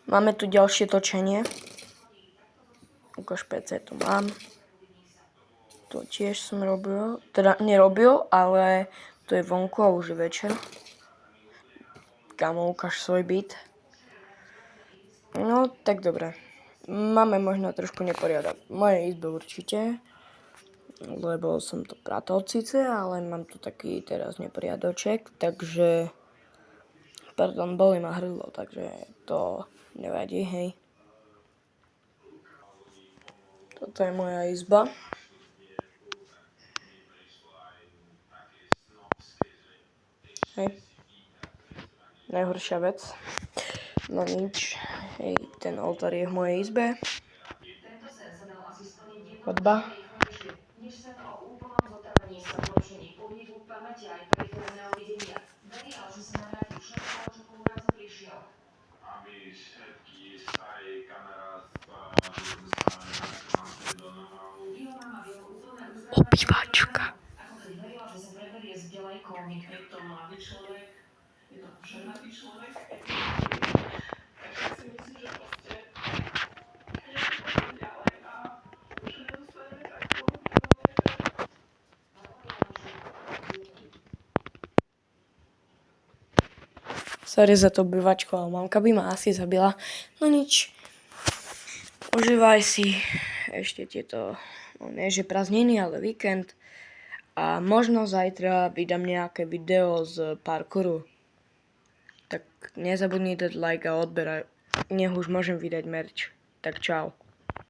Máme tu ďalšie točenie. Ukáž PC tu mám. To tiež som robil. Teda nerobil, ale to je vonku a už je večer. Kámo, ukáž svoj byt. No, tak dobre. Máme možno trošku neporiadok. V mojej izbe určite. Lebo som to pratol síce, ale mám tu taký teraz neporiadoček, takže... Pardon, bolí ma hrdlo, takže to nevadí, hej. Toto je moja izba. Hej. Najhoršia vec. No nič. Hej, ten oltár je v mojej izbe. Chodba. Obývačka. Sorry za to obývačku, ale mamka by ma asi zabila. No nič. Užívaj si ešte tieto, no nie že prázdniny, ale víkend. A možno zajtra vydám nejaké video z parkouru. Tak nezabudni dať like a odber, nech už môžem vydať merch. Tak čau.